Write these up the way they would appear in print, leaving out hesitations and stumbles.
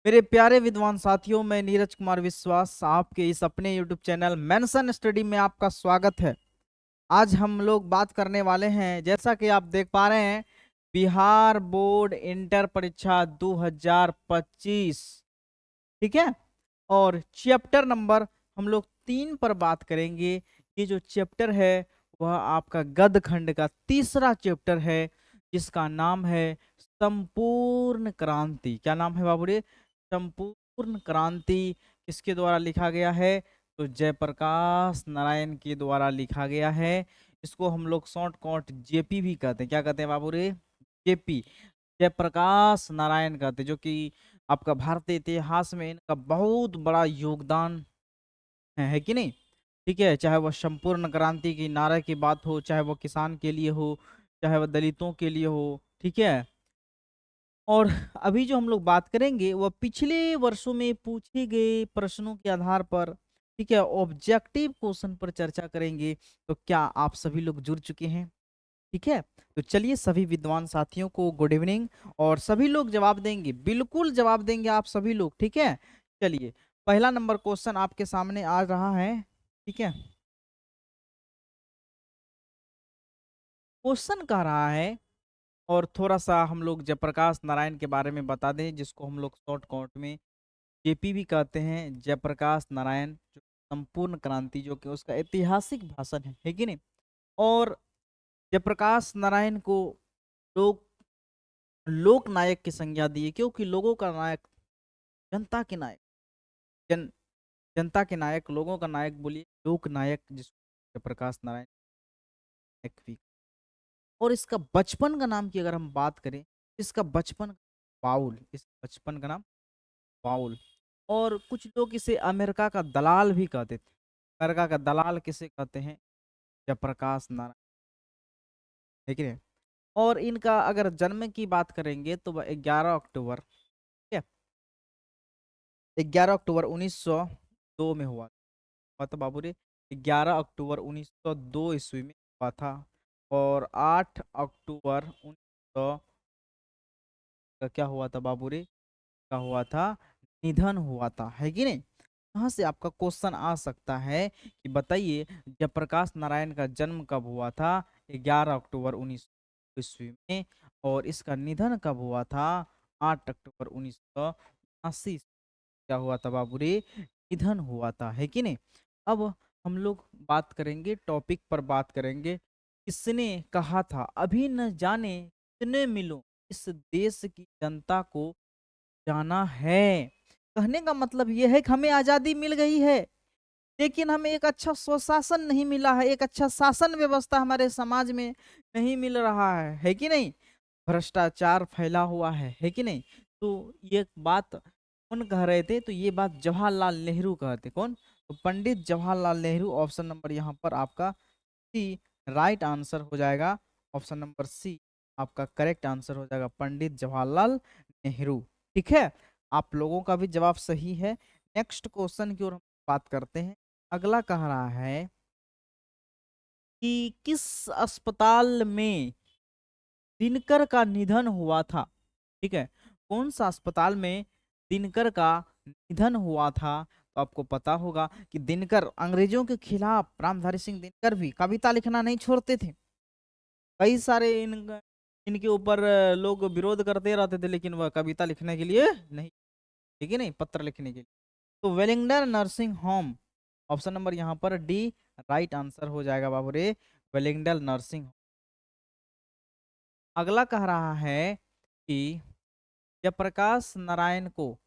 मेरे प्यारे विद्वान साथियों, मैं नीरज कुमार विश्वास आपके इस अपने YouTube चैनल मेंशन स्टडी में आपका स्वागत है। आज हम लोग बात करने वाले हैं, जैसा कि आप देख पा रहे हैं, बिहार बोर्ड इंटर परीक्षा 2025। ठीक है। और चैप्टर नंबर हम लोग 3 पर बात करेंगे। ये जो चैप्टर है वह आपका गद्य खंड का तीसरा चैप्टर है, जिसका नाम है संपूर्ण क्रांति। क्या नाम है बाबू रे? संपूर्ण क्रांति। किसके द्वारा लिखा गया है? तो जयप्रकाश नारायण के द्वारा लिखा गया है। इसको हम लोग शॉर्टकट जेपी भी कहते हैं। क्या कहते हैं बाबू रे? जेपी, जयप्रकाश नारायण कहते हैं, जो कि आपका भारतीय इतिहास में इनका बहुत बड़ा योगदान है कि नहीं? ठीक है, चाहे वह संपूर्ण क्रांति की नारे की बात हो, चाहे वह किसान के लिए हो, चाहे वह दलितों के लिए हो। ठीक है। और अभी जो हम लोग बात करेंगे वह पिछले वर्षों में पूछे गए प्रश्नों के आधार पर, ठीक है, ऑब्जेक्टिव क्वेश्चन पर चर्चा करेंगे। तो क्या आप सभी लोग जुड़ चुके हैं? ठीक है। तो चलिए, सभी विद्वान साथियों को गुड इवनिंग। और सभी लोग जवाब देंगे, बिल्कुल जवाब देंगे आप सभी लोग। ठीक है। चलिए, पहला नंबर क्वेश्चन आपके सामने आ रहा है। ठीक है। क्वेश्चन कह रहा है, और थोड़ा सा हम लोग जयप्रकाश नारायण के बारे में बता दें, जिसको हम लोग शॉर्टकट में जेपी भी कहते हैं। जयप्रकाश नारायण जो संपूर्ण क्रांति, जो कि उसका ऐतिहासिक भाषण है कि नहीं? और जयप्रकाश नारायण को लोग लोक नायक की संज्ञा दी है, क्योंकि लोगों का नायक, जनता के नायक, जन जनता के नायक, लोगों का नायक बोलिए, लोक नायक, जिसको जयप्रकाश नारायण नायक भी। और इसका बचपन का नाम की अगर हम बात करें, इसका बचपन बाउल, इस बचपन का नाम बाउल। और कुछ लोग इसे अमेरिका का दलाल भी कहते थे। अमेरिका का दलाल किसे कहते हैं? जयप्रकाश नारायण, ठीक है। और इनका अगर जन्म की बात करेंगे तो वह 11 अक्टूबर, ठीक है, 11 अक्टूबर 1902 में हुआ था बाबू रे। 11 अक्टूबर 1902 ईस्वी में हुआ था। और 8 अक्टूबर 1900 का क्या हुआ था बाबू रे? का हुआ था, निधन हुआ था, है कि नहीं? यहाँ से आपका क्वेश्चन आ सकता है कि बताइए, जयप्रकाश नारायण का जन्म कब हुआ था? 11 अक्टूबर 1900 ईस्वी में। और इसका निधन कब हुआ था? 8 अक्टूबर 1979। क्या हुआ था बाबू रे? निधन हुआ था, है कि नहीं? अब हम लोग बात करेंगे, टॉपिक पर बात करेंगे। किसने कहा था, अभी न जाने कितने मिलो, इस देश की जनता को जाना है। कहने का मतलब यह है कि हमें आजादी मिल गई है, लेकिन हमें एक अच्छा स्वशासन नहीं मिला है, एक अच्छा शासन व्यवस्था हमारे समाज में नहीं मिल रहा है कि नहीं? भ्रष्टाचार फैला हुआ है कि नहीं? तो ये बात कौन कह रहे थे? तो ये बात जवाहरलाल नेहरू कहते। कौन? तो पंडित जवाहरलाल नेहरू। ऑप्शन नंबर यहाँ पर आपका सी राइट आंसर हो जाएगा। ऑप्शन नंबर सी आपका करेक्ट आंसर हो जाएगा, पंडित जवाहरलाल नेहरू। ठीक है, आप लोगों का भी जवाब सही है। नेक्स्ट क्वेश्चन की ओर हम बात करते हैं। अगला कह रहा है कि किस अस्पताल में दिनकर का निधन हुआ था? ठीक है, कौन सा अस्पताल में दिनकर का निधन हुआ था? तो आपको पता होगा कि दिनकर अंग्रेजों के खिलाफ, रामधारी सिंह दिनकर भी कविता लिखना नहीं छोड़ते थे। कई सारे इनके ऊपर लोग विरोध करते रहते थे, लेकिन वह कविता लिखने के लिए नहीं, ठीक है नहीं, पत्र लिखने के लिए। तो Wellington nursing home, option number यहाँ पर डी राइट आंसर हो जाएगा बाबू रे, वेलिंगटन नर्सिंग। अगला कह रहा है कि जयप्रकाश नारायण को,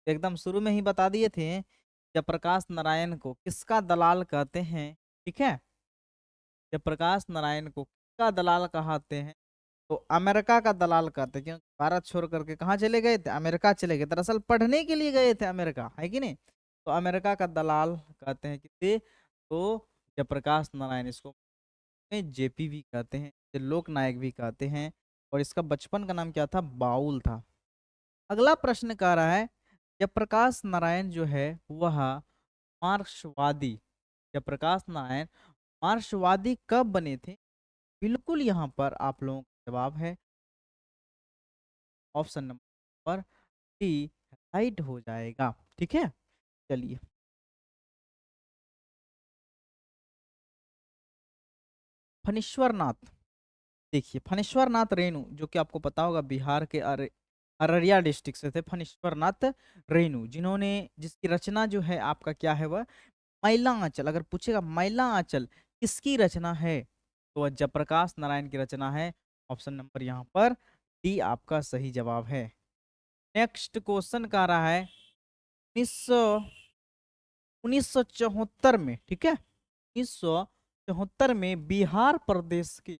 एकदम शुरू में ही बता दिए थे, जयप्रकाश नारायण को किसका दलाल कहते हैं? ठीक है, जयप्रकाश नारायण को किसका दलाल कहते हैं? तो अमेरिका का दलाल कहते हैं, क्योंकि भारत छोड़ करके कहाँ चले गए थे? अमेरिका चले गए, दरअसल पढ़ने के लिए गए थे अमेरिका, है कि नहीं? तो अमेरिका का दलाल कहते हैं किसे? तो जयप्रकाश नारायण, इसको जेपी भी कहते हैं, इसे लोक नायक भी कहते हैं। और इसका बचपन का नाम क्या था? बाउल था। अगला प्रश्न कह रहा है, जयप्रकाश नारायण जो है वह मार्क्सवादी, जयप्रकाश नारायण मार्क्सवादी कब बने थे? बिल्कुल यहाँ पर आप लोगों का जवाब है ऑप्शन नंबर डी राइट हो जाएगा। ठीक है, चलिए। फणीश्वर नाथ, देखिए फणीश्वर नाथ रेणु, जो कि आपको पता होगा बिहार के अररिया डिस्ट्रिक्ट से थे फणीश्वर नाथ रेणु, जिन्होंने, जिसकी रचना जो है आपका क्या है वह मैला आंचल। अगर पूछेगा मैला आंचल किसकी रचना है, तो वह जयप्रकाश नारायण की रचना है। ऑप्शन नंबर यहाँ पर डी आपका सही जवाब है। नेक्स्ट क्वेश्चन कह रहा है 1974 में, ठीक है, 1974 में बिहार प्रदेश के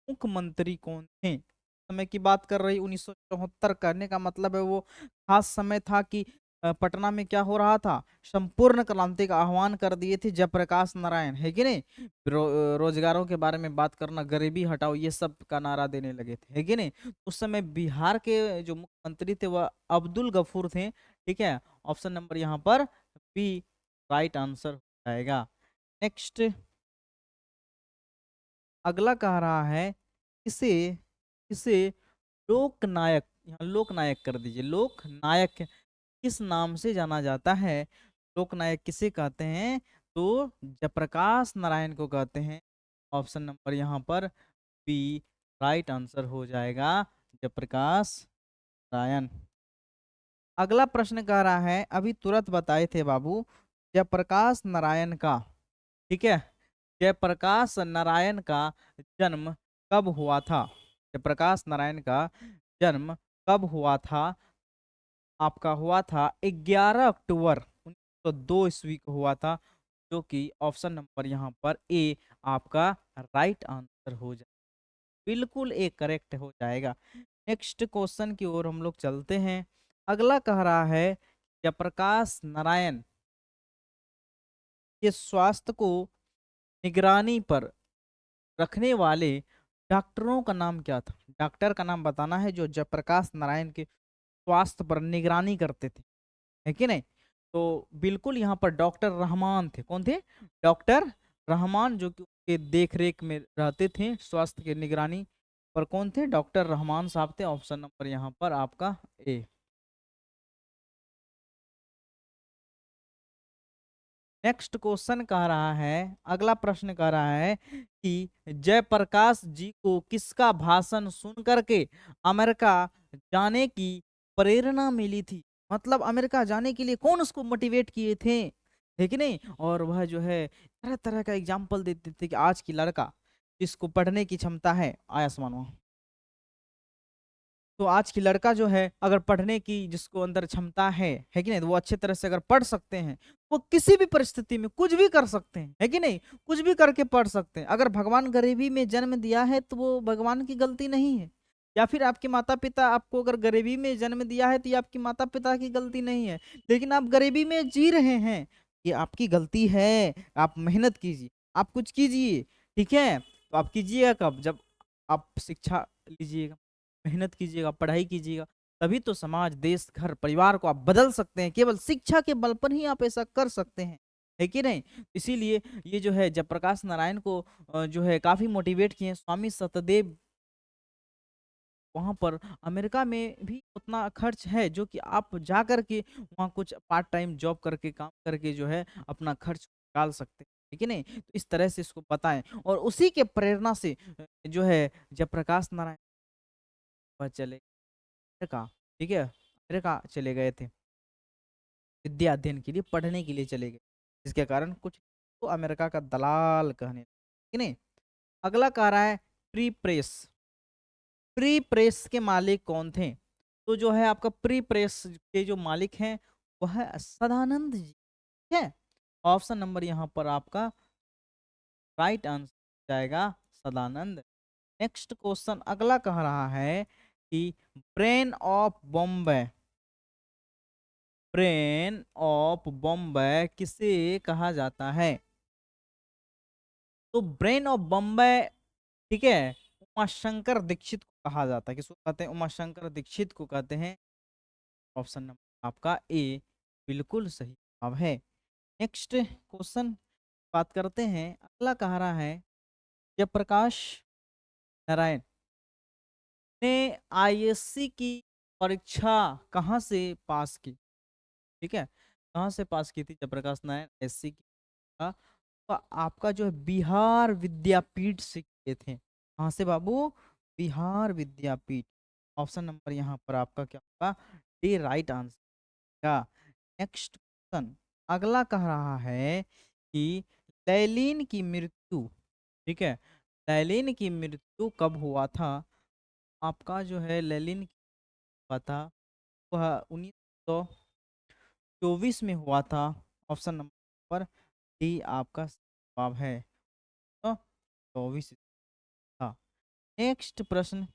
मुख्यमंत्री कौन थे? समय की बात कर रही 1974, कहने का मतलब है वो खास समय था कि पटना में क्या हो रहा था, संपूर्ण क्रांति का आह्वान कर दिए थे जयप्रकाश नारायण, है कि नहीं। रोजगारों के बारे में बात करना, गरीबी हटाओ, ये सब का नारा देने लगे थे, है कि नहीं। उस समय बिहार के जो मुख्यमंत्री थे वह अब्दुल गफूर थे। ठीक है, ऑप्शन नंबर यहाँ पर बी राइट आंसर हो जाएगा। नेक्स्ट, अगला कह रहा है इसे इसे लोकनायक, यहाँ लोकनायक कर दीजिए, लोकनायक किस नाम से जाना जाता है? लोकनायक किसे कहते हैं? तो जयप्रकाश नारायण को कहते हैं। ऑप्शन नंबर यहाँ पर बी राइट आंसर हो जाएगा, जयप्रकाश नारायण। अगला प्रश्न कह रहा है, अभी तुरंत बताए थे बाबू, जयप्रकाश नारायण का, ठीक है, जयप्रकाश नारायण का जन्म कब हुआ था? जयप्रकाश नारायण का जन्म कब हुआ था? आपका हुआ था 11 अक्टूबर 1902 ईस्वी को हुआ था, जो कि ऑप्शन नंबर यहाँ पर ए आपका राइट आंसर हो जाए, बिल्कुल ए करेक्ट हो जाएगा। नेक्स्ट क्वेश्चन की ओर हम लोग चलते हैं। अगला कह रहा है जयप्रकाश नारायण के स्वास्थ्य को निगरानी पर रखने वाले डॉक्टरों का नाम क्या था? डॉक्टर का नाम बताना है जो जयप्रकाश नारायण के स्वास्थ्य पर निगरानी करते थे, है कि नहीं। तो बिल्कुल यहाँ पर डॉक्टर रहमान थे। कौन थे? डॉक्टर रहमान, जो कि उनके देख रेख में रहते थे, स्वास्थ्य की निगरानी पर कौन थे? डॉक्टर रहमान साहब थे। ऑप्शन नंबर यहाँ पर आपका ए। नेक्स्ट क्वेश्चन कह रहा है, अगला प्रश्न कह रहा है कि जयप्रकाश जी को किसका भाषण सुन करके अमेरिका जाने की प्रेरणा मिली थी? मतलब अमेरिका जाने के लिए कौन उसको मोटिवेट किए थे, है कि नहीं। और वह जो है तरह तरह का एग्जाम्पल देते थे कि आज की लड़का जिसको पढ़ने की क्षमता है, आयुष्मान वहाँ, तो आज की लड़का जो है अगर पढ़ने की जिसको अंदर क्षमता है कि नहीं, तो वो अच्छे तरह से अगर पढ़ सकते हैं, वो किसी भी परिस्थिति में कुछ भी कर सकते हैं, है कि नहीं, कुछ भी करके पढ़ सकते हैं। अगर भगवान गरीबी में जन्म दिया है तो वो भगवान की गलती नहीं है, या फिर आपके माता पिता आपको अगर गरीबी में जन्म दिया है तो ये आपके माता पिता की गलती नहीं है, लेकिन आप गरीबी में जी रहे हैं, ये आपकी गलती है। आप मेहनत कीजिए, आप कुछ कीजिए, ठीक है। तो आप कीजिएगा कब? जब आप शिक्षा लीजिएगा, मेहनत कीजिएगा, पढ़ाई कीजिएगा, तभी तो समाज, देश, घर, परिवार को आप बदल सकते हैं। केवल शिक्षा के बल पर ही आप ऐसा कर सकते हैं, है कि नहीं। इसीलिए ये जो है जयप्रकाश नारायण को जो है काफी मोटिवेट किए स्वामी सतदेव। वहां पर अमेरिका में भी उतना खर्च है जो कि आप जा करके वहाँ कुछ पार्ट टाइम जॉब करके, काम करके जो है अपना खर्च निकाल सकते हैं, ठीक है नहीं। तो इस तरह से इसको बताएं, और उसी के प्रेरणा से जो है जयप्रकाश नारायण वह चले अमेरिका, ठीक है, अमेरिका चले गए थे, विद्या अध्ययन के लिए, पढ़ने के लिए चले गए, जिसके कारण कुछ तो अमेरिका का दलाल कहने लगे, ठीक नहीं। अगला कह रहा है प्री प्रेस, प्री प्रेस के मालिक कौन थे? तो जो है आपका प्री प्रेस के जो मालिक हैं वह है सदानंद जी, ठीक है। ऑप्शन नंबर यहाँ पर आपका राइट आंसर जाएगा सदानंद। नेक्स्ट क्वेश्चन अगला कह रहा है कि brain of Bombay, brain of Bombay किसे कहा जाता है? तो ब्रेन ऑफ बॉम्बे, ठीक है, उमाशंकर दीक्षित को कहा जाता है। किसको कहते हैं? उमाशंकर दीक्षित को कहते हैं। ऑप्शन नंबर आपका ए बिल्कुल सही जवाब है। नेक्स्ट क्वेश्चन बात करते हैं, अगला कह रहा है जयप्रकाश नारायण ने आईएससी की परीक्षा कहाँ से पास की? ठीक है, कहाँ से पास की थी? जयप्रकाश नारायण एससी की का। तो आपका जो है बिहार विद्यापीठ से किए थे। कहाँ से बाबू? बिहार विद्यापीठ। ऑप्शन नंबर यहाँ पर आपका क्या होगा? डी राइट आंसर का। नेक्स्ट क्वेश्चन अगला कह रहा है कि लैलिन की मृत्यु, ठीक है, लैलिन की मृत्यु कब हुआ था? आपका जो है लैलिन हुआ था वह 1924 में हुआ था। ऑप्शन नंबर डी आपका जवाब है। तो 24 था। नेक्स्ट प्रश्न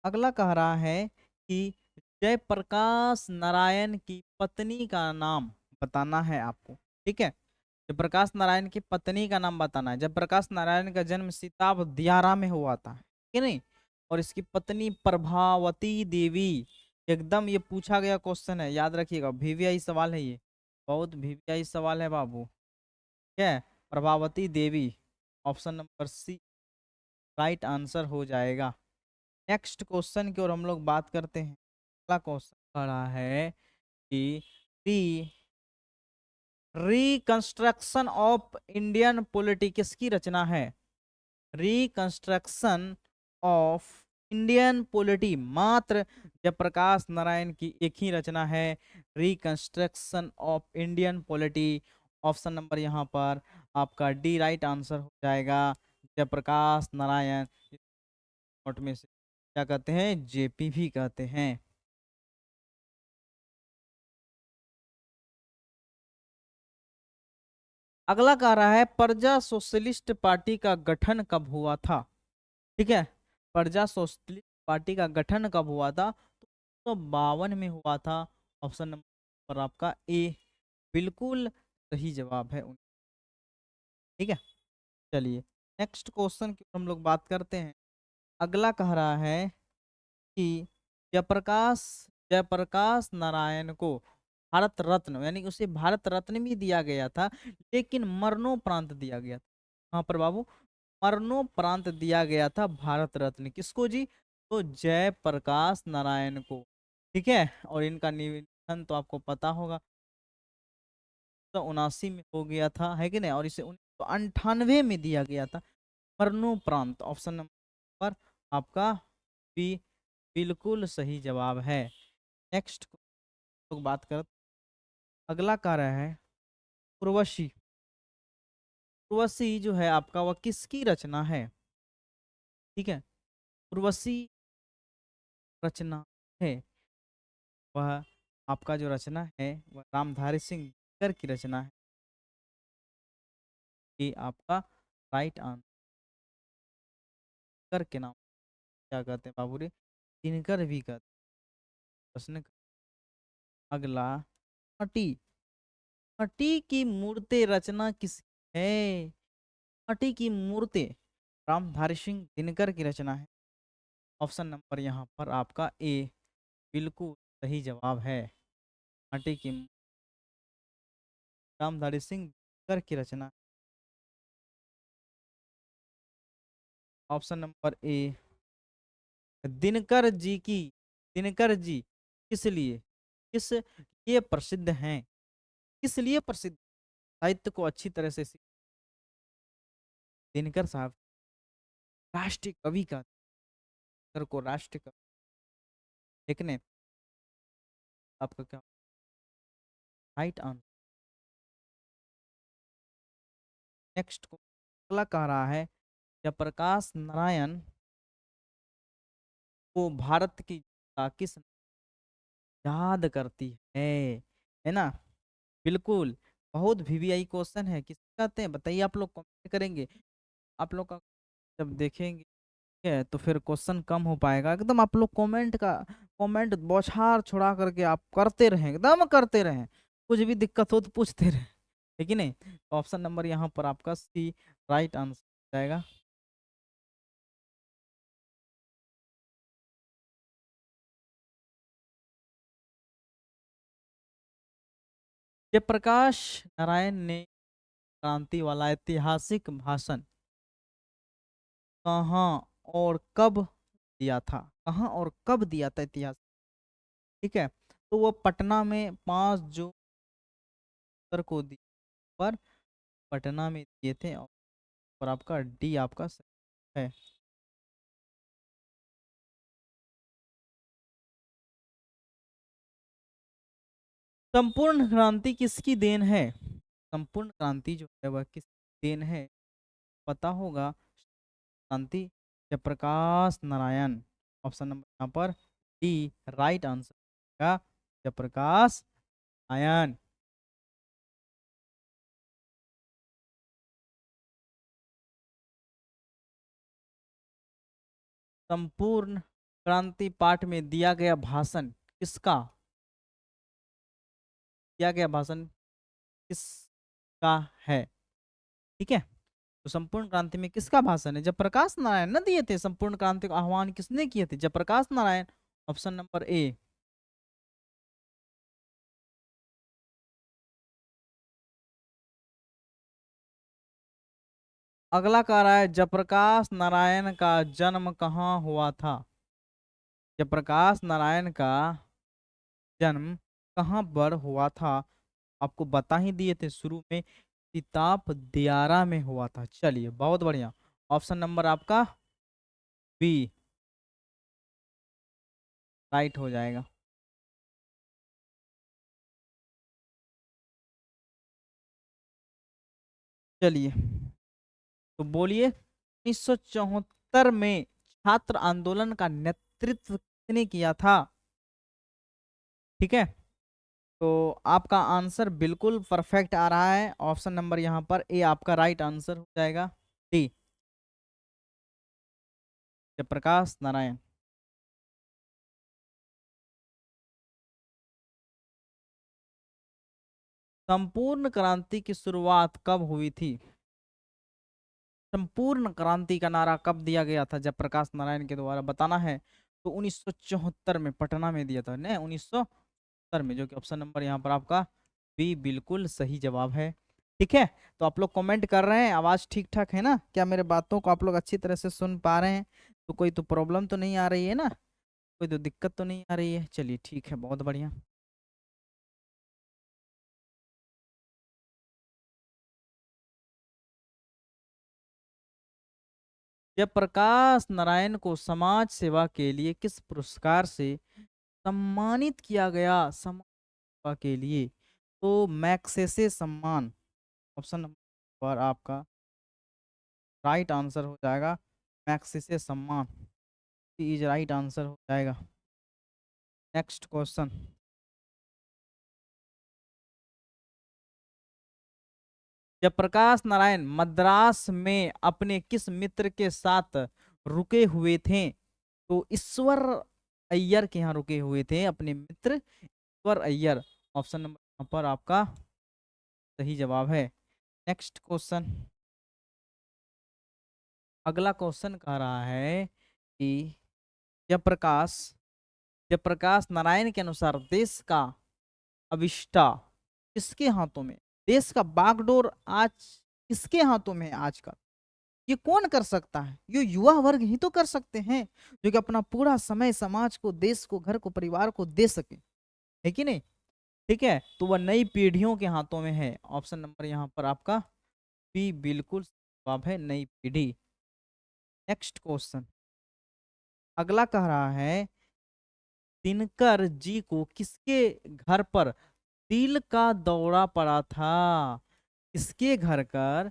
अगला कह रहा है कि जयप्रकाश नारायण की पत्नी का नाम बताना है आपको, ठीक है। जयप्रकाश नारायण की पत्नी का नाम बताना है। जयप्रकाश नारायण का जन्म सीताब दियारा में हुआ था, ठीक है नहीं। और इसकी पत्नी प्रभावती देवी, एकदम ये पूछा गया क्वेश्चन है, याद रखिएगा, वीवीआई सवाल है ये, बहुत वीवीआई सवाल है बाबू। ठीक है, Prabhavati Devi, option number C right answer हो जाएगा। नेक्स्ट क्वेश्चन की ओर हम लोग बात करते हैं। अगला क्वेश्चन खड़ा है कि री रिकंस्ट्रक्शन ऑफ इंडियन पॉलिटी किसकी रचना है? रिकंस्ट्रक्शन ऑफ इंडियन पॉलिटी मात्र जयप्रकाश नारायण की एक ही रचना है, reconstruction of Indian polity. Option number यहाँ पर आपका डी राइट आंसर हो जाएगा। जयप्रकाश नारायण नोट में से क्या कहते हैं? जेपी भी कहते हैं। अगला कह रहा है प्रजा सोशलिस्ट पार्टी का गठन कब हुआ था? ठीक है, प्रजा सोशलिस्ट पार्टी का गठन कब हुआ था? तो 52 में हुआ था। ऑप्शन नंबर पर आपका ए बिल्कुल सही जवाब है। ठीक है, चलिए नेक्स्ट क्वेश्चन की हम लोग बात करते हैं। अगला कह रहा है कि जयप्रकाश जयप्रकाश नारायण को भारत रत्न, यानी कि उसे भारत रत्न भी दिया गया था, लेकिन मरणोपरांत दिया गया था। हाँ पर बाबू, मरणोपरांत दिया गया था भारत रत्न किसको जी? तो जयप्रकाश नारायण को। ठीक है, और इनका निधन तो आपको पता होगा, 1979 में हो गया था, है कि नहीं, और इसे 1998 में दिया गया था मरणोपरांत। ऑप्शन नंबर आपका बी बिल्कुल सही जवाब है। नेक्स्ट लोग बात कर, अगला कार्य है उर्वशी। उर्वशी जो है आपका वह किसकी रचना है? ठीक है, उर्वशी रचना है वह आपका जो रचना है वह रामधारी सिंह दिनकर की रचना है। ये आपका राइट आंसर के नाम क्या कहते हैं बाबू रे? दिनकर भी कहते हैं। प्रश्न अगला, मटी, मटी की मूर्ति रचना किस है? मटी की मूर्ति रामधारी सिंह दिनकर की रचना है। ऑप्शन नंबर यहाँ पर आपका ए बिल्कुल सही जवाब है। मटी की रामधारी सिंह दिनकर की रचना। ऑप्शन नंबर ए दिनकर जी की, दिनकर जी किस लिए, किस लिए प्रसिद्ध हैं? किस लिए प्रसिद्ध? साहित्य को अच्छी तरह से दिनकर साहब राष्ट्रीय कवि का, दिनकर को राष्ट्रीय कवि लिखने आपका क्या राइट आंसर। नेक्स्ट को अगला कह रहा है जयप्रकाश नारायण को भारत की जनता किस याद करती है ना? बिल्कुल, बहुत वीवीआई क्वेश्चन है, किस कहते हैं बताइए? आप लोग कमेंट करेंगे, आप लोग का जब देखेंगे, ठीक है, तो फिर क्वेश्चन कम हो पाएगा। एकदम आप लोग कमेंट बौछार छुड़ा करके आप करते रहें, एकदम करते रहें, कुछ भी दिक्कत हो तो पूछते रहें, ठीक है नहीं। तो ऑप्शन नंबर यहाँ पर आपका सी राइट आंसर जाएगा। जयप्रकाश नारायण ने क्रांति वाला ऐतिहासिक भाषण कहाँ और कब दिया था? कहाँ और कब दिया था इतिहास, ठीक है। तो वो पटना में 5 जून को दिए, पर पटना में दिए थे। और आपका डी आपका सही है। संपूर्ण क्रांति किसकी देन है? संपूर्ण क्रांति जो है वह किसकी देन है, पता होगा। क्रांति जयप्रकाश नारायण। ऑप्शन नंबर यहाँ पर डी राइट आंसर का जयप्रकाश नारायण। संपूर्ण क्रांति पाठ में दिया गया भाषण किसका, दिया गया भाषण किसका है, ठीक है। तो संपूर्ण क्रांति में किसका भाषण है? जयप्रकाश नारायण न दिए थे। संपूर्ण क्रांति का आह्वान किसने किए थे? Jayaprakash Narayan. Option number A. अगला कह रहा है जयप्रकाश नारायण का जन्म कहाँ हुआ था? जयप्रकाश नारायण का जन्म कहाँ पर हुआ था? आपको बता ही दिए थे शुरू में, सिताब दियारा में हुआ था। चलिए बहुत बढ़िया। ऑप्शन नंबर आपका बी राइट हो जाएगा। चलिए तो बोलिए, 1974 में छात्र आंदोलन का नेतृत्व किसने किया था? ठीक है, तो आपका आंसर बिल्कुल परफेक्ट आ रहा है। ऑप्शन नंबर यहाँ पर ए आपका राइट आंसर हो जाएगा। डी जयप्रकाश नारायण। संपूर्ण क्रांति की शुरुआत कब हुई थी? संपूर्ण क्रांति का नारा कब दिया गया था जयप्रकाश नारायण के द्वारा, बताना है। तो 1974 में पटना में दिया था ने 1970 में, जो कि ऑप्शन नंबर यहाँ पर आपका बी बिल्कुल सही जवाब है। ठीक है, तो आप लोग कमेंट कर रहे हैं, आवाज ठीक ठाक है ना? क्या मेरे बातों को आप लोग अच्छी तरह से सुन पा रहे हैं? तो कोई तो प्रॉब्लम तो नहीं आ रही है ना, कोई तो दिक्कत तो नहीं आ रही है? चलिए ठीक है, बहुत बढ़िया। जयप्रकाश नारायण को समाज सेवा के लिए किस पुरस्कार से सम्मानित किया गया? समाज सेवा के लिए तो मैक्सेसे सम्मान। ऑप्शन नंबर पर आपका राइट आंसर हो जाएगा मैक्सेसे सम्मान, इज राइट आंसर हो जाएगा। Next question. जयप्रकाश नारायण मद्रास में अपने किस मित्र के साथ रुके हुए थे? तो ईश्वर अय्यर के यहाँ रुके हुए थे अपने मित्र ईश्वर अय्यर। ऑप्शन नंबर पर आपका सही जवाब है। Next question. अगला क्वेश्चन कह रहा है कि जयप्रकाश जयप्रकाश नारायण के अनुसार देश का अविष्टा किसके हाथों में? देश का बागडोर आज किसके हाथों में है आजकल? ये कौन कर सकता है? ये युवा वर्ग ही तो कर सकते हैं, जो कि अपना पूरा समय समाज को, देश को, घर को, परिवार को दे सके, है कि नहीं? ठीक है, तो वह नई पीढ़ियों के हाथों में है। ऑप्शन नंबर यहाँ पर आपका बी बिल्कुल जवाब है, नई पीढ़ी। Next question. अगला कह रहा है दिनकर जी को किसके घर पर दिल का दौरा पड़ा था? किसके घर कर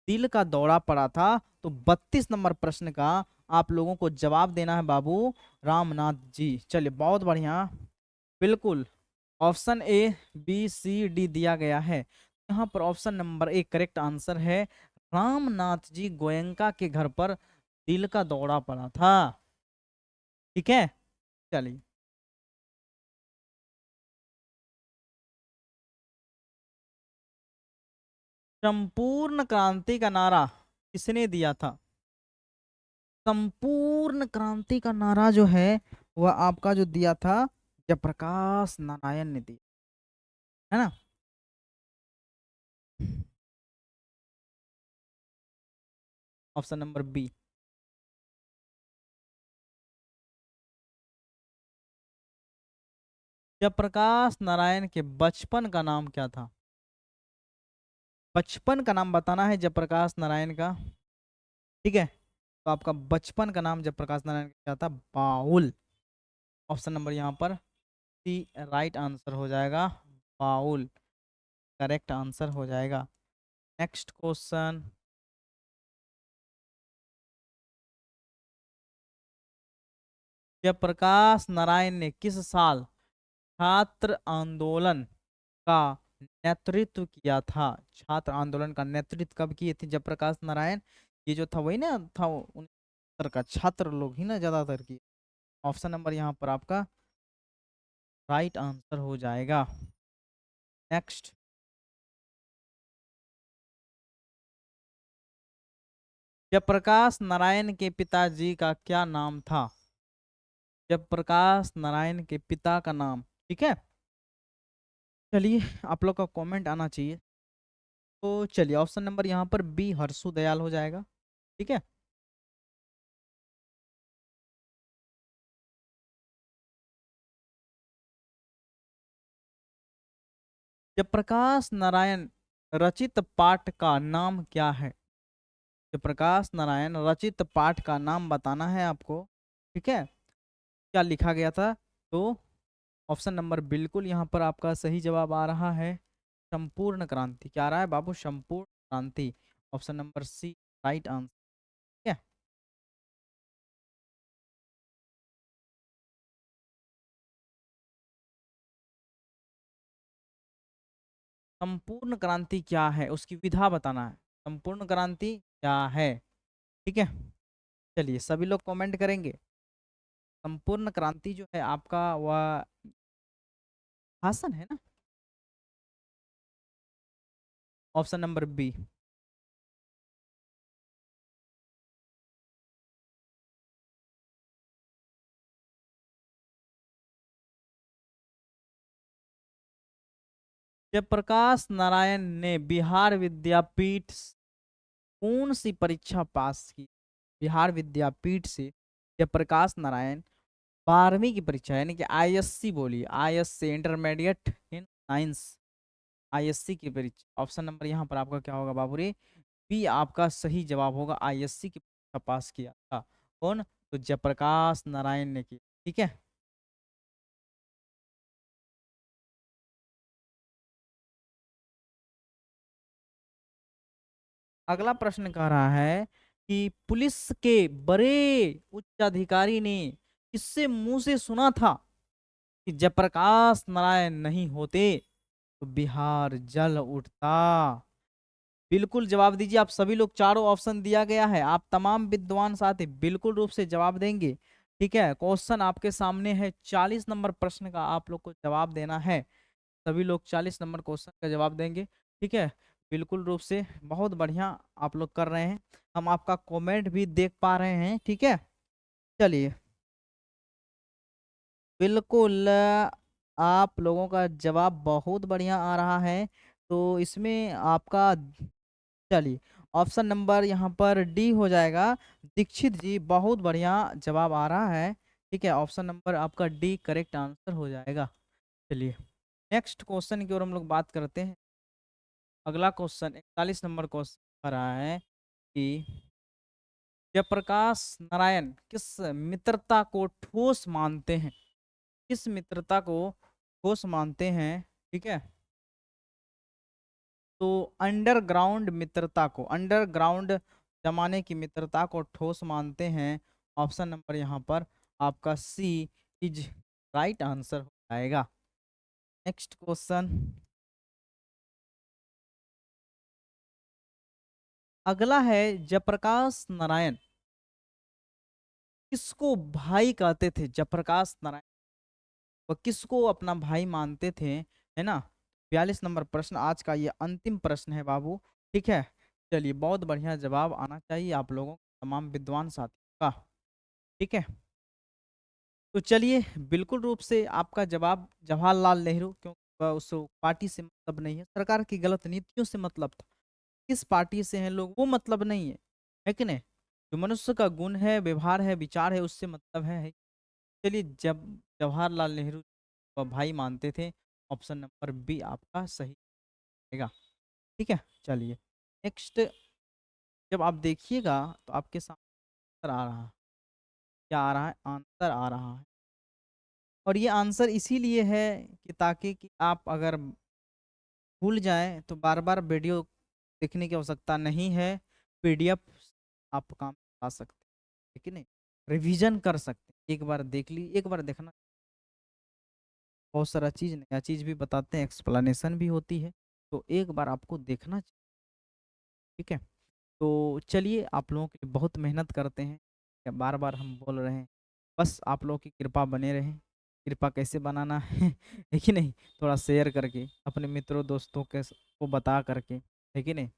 दिल का दौरा पड़ा था? तो 32 नंबर प्रश्न का आप लोगों को जवाब देना है बाबू रामनाथ जी। चलिए बहुत बढ़िया, बिल्कुल option A B C D दिया गया है। यहाँ पर option number A correct answer है। रामनाथ जी गोयनका के घर पर दिल का दौरा पड़ा था। ठीक है, चलिए। संपूर्ण क्रांति का नारा किसने दिया था? संपूर्ण क्रांति का नारा जो है वह आपका जो दिया था जयप्रकाश नारायण ने दिया, है ना? Option number B. Jayaprakash Narayan के बचपन का नाम क्या था? बचपन का नाम बताना है जयप्रकाश नारायण का। ठीक है, तो आपका बचपन का नाम जयप्रकाश नारायण का क्या था? बाउल। ऑप्शन नंबर यहाँ पर सी राइट आंसर हो जाएगा, बाउल करेक्ट आंसर हो जाएगा। नेक्स्ट क्वेश्चन, जयप्रकाश नारायण ने किस साल छात्र आंदोलन का नेतृत्व किया था? छात्र आंदोलन का नेतृत्व कब किए थे जयप्रकाश नारायण? ये जो था वही ना था, उन का छात्र लोग ही ना ज्यादातर की। ऑप्शन नंबर यहाँ पर आपका राइट आंसर हो जाएगा। नेक्स्ट, जयप्रकाश नारायण के पिताजी का क्या नाम था? जयप्रकाश नारायण के पिता का नाम। ठीक है, चलिए आप लोग का कमेंट आना चाहिए। तो चलिए ऑप्शन नंबर यहाँ पर बी हर्षु दयाल हो जाएगा। ठीक है, जयप्रकाश नारायण रचित पाठ का नाम क्या है? जयप्रकाश नारायण रचित पाठ का नाम बताना है आपको। ठीक है, क्या लिखा गया था? तो ऑप्शन नंबर बिल्कुल यहाँ पर आपका सही जवाब आ रहा है, संपूर्ण क्रांति। क्या आ रहा है बाबू? संपूर्ण क्रांति। Option number C right answer. ठीक है, संपूर्ण क्रांति क्या है उसकी विधा बताना है, संपूर्ण क्रांति क्या है। ठीक है, चलिए सभी लोग कमेंट करेंगे। संपूर्ण क्रांति जो है आपका वह भाषण है ना? Option number B. Jayaprakash Narayan ने बिहार विद्यापीठ कौन सी परीक्षा पास की? बिहार विद्यापीठ से जयप्रकाश नारायण 12वीं की परीक्षा यानी कि आईएससी, बोलिए ISC, intermediate in science, ISC की परीक्षा। ऑप्शन नंबर यहाँ पर आपका क्या होगा बाबूरे? बी आपका सही जवाब होगा, आईएससी की परीक्षा पास किया था। कौन? तो जयप्रकाश नारायण ने किया। ठीक है, अगला प्रश्न कह रहा है कि पुलिस के बड़े उच्च अधिकारी ने किससे मुंह से सुना था कि जयप्रकाश नारायण नहीं होते तो बिहार जल उठता? बिल्कुल जवाब दीजिए आप सभी लोग, चारों ऑप्शन दिया गया है, आप तमाम विद्वान साथी बिल्कुल रूप से जवाब देंगे। ठीक है, क्वेश्चन आपके सामने है, 40 नंबर प्रश्न का आप लोग को जवाब देना है। सभी लोग 40 नंबर क्वेश्चन का जवाब देंगे। ठीक है, बिल्कुल रूप से बहुत बढ़िया आप लोग कर रहे हैं, हम आपका कमेंट भी देख पा रहे हैं। ठीक है, चलिए बिल्कुल आप लोगों का जवाब बहुत बढ़िया आ रहा है। तो इसमें आपका, चलिए ऑप्शन नंबर यहाँ पर डी हो जाएगा, दीक्षित जी, बहुत बढ़िया जवाब आ रहा है। ठीक है, ऑप्शन नंबर आपका डी करेक्ट आंसर हो जाएगा। चलिए नेक्स्ट क्वेश्चन की ओर हम लोग बात करते हैं। अगला क्वेश्चन 41 नंबर क्वेश्चन आ रहा है कि जयप्रकाश नारायण किस मित्रता को ठोस मानते हैं? किस मित्रता को ठोस मानते हैं? ठीक है, तो अंडरग्राउंड मित्रता को, अंडरग्राउंड जमाने की मित्रता को ठोस मानते हैं। ऑप्शन नंबर यहाँ पर आपका सी इज राइट आंसर हो जाएगा। नेक्स्ट क्वेश्चन, अगला है जयप्रकाश नारायण किसको भाई कहते थे? जयप्रकाश नारायण वह किसको अपना भाई मानते थे, है ना? 42 नंबर प्रश्न आज का ये अंतिम प्रश्न है बाबू। ठीक है, चलिए बहुत बढ़िया जवाब आना चाहिए आप लोगों तमाम विद्वान साथियों का। ठीक है, तो चलिए बिल्कुल रूप से आपका जवाब जवाहरलाल नेहरू, क्योंकि वह उस पार्टी से मतलब नहीं है, सरकार की गलत नीतियों से मतलब था। किस पार्टी से हैं लोग वो मतलब नहीं है कि नहीं? जो मनुष्य का गुण है, व्यवहार है, विचार है, उससे मतलब है। चलिए जब जवाहरलाल नेहरू भाई मानते थे। ऑप्शन नंबर बी आपका सही रहेगा। ठीक है, चलिए नेक्स्ट। जब आप देखिएगा तो आपके सामने आंसर आ रहा है। क्या आ रहा है? आंसर आ रहा है। और ये आंसर इसीलिए है कि ताकि कि आप अगर भूल जाएँ तो बार-बार वीडियो देखने की आवश्यकता नहीं है। पीडीएफ आप काम आ सकते हैं, है कि नहीं? रिवीज़न कर सकते हैं। एक बार देख ली, एक बार देखना, बहुत सारा चीज़ नया चीज़ भी बताते हैं, एक्सप्लेनेशन भी होती है, तो एक बार आपको देखना चाहिए, ठीक है? तो चलिए, आप लोगों के लिए बहुत मेहनत करते हैं, या बार-बार हम बोल रहे हैं, बस आप लोगों की कृपा बने रहे। कृपा कैसे बनाना है, है कि नहीं? थोड़ा शेयर करके, अपने मित्रों, दोस्तों के को बता करके, है कि नहीं?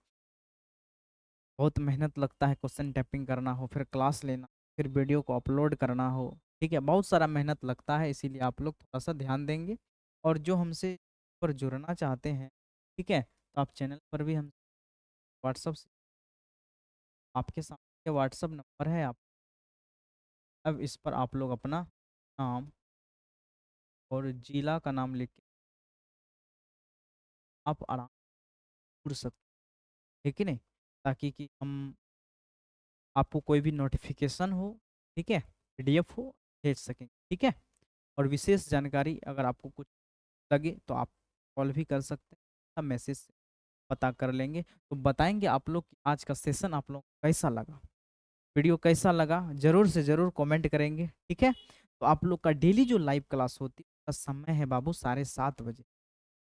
बहुत मेहनत लगता है, क्वेश्चन टैपिंग करना हो, फिर क्लास लेना, फिर वीडियो को अपलोड करना हो, ठीक है? बहुत सारा मेहनत लगता है, इसीलिए आप लोग थोड़ा-सा ध्यान देंगे। और जो हमसे पर जुड़ना चाहते हैं, ठीक है? तो आप चैनल पर भी हम व्हाट्सएप से, आपके सामने व्हाट्सएप नंबर है, आप अब इस पर आप लोग अपना नाम और जिला का नाम लिख के आप आराम से जुड़ सकते हैं, है कि नहीं? ताकि कि हम आपको कोई भी नोटिफ़िकेशन हो, ठीक है? पीडीएफ हो, भेज सकें, ठीक है? और विशेष जानकारी अगर आपको कुछ लगे तो आप कॉल भी कर सकते हैं, या मैसेज से पता कर लेंगे। तो बताएँगे आप लोग कि आज का सेशन आप लोग को कैसा लगा? वीडियो कैसा लगा? ज़रूर से ज़रूर कमेंट करेंगे, ठीक है? तो आप लोग का डेली जो लाइव क्लास होती है, उसका समय है बाबू 7:30 बजे।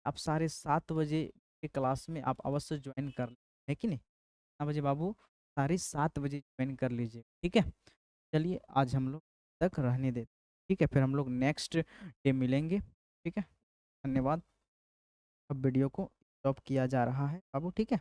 आप 7:30 बजे के क्लास में आप अवश्य ज्वाइन कर लें, है कि नहीं? कितना बजे बाबू? 7:30 बजे ज्वाइन कर लीजिए, ठीक है? चलिए आज हम लोग तक रहने देते हैं, ठीक है? फिर हम लोग नेक्स्ट डे मिलेंगे, ठीक है? धन्यवाद। अब वीडियो को स्टॉप किया जा रहा है बाबू, ठीक है?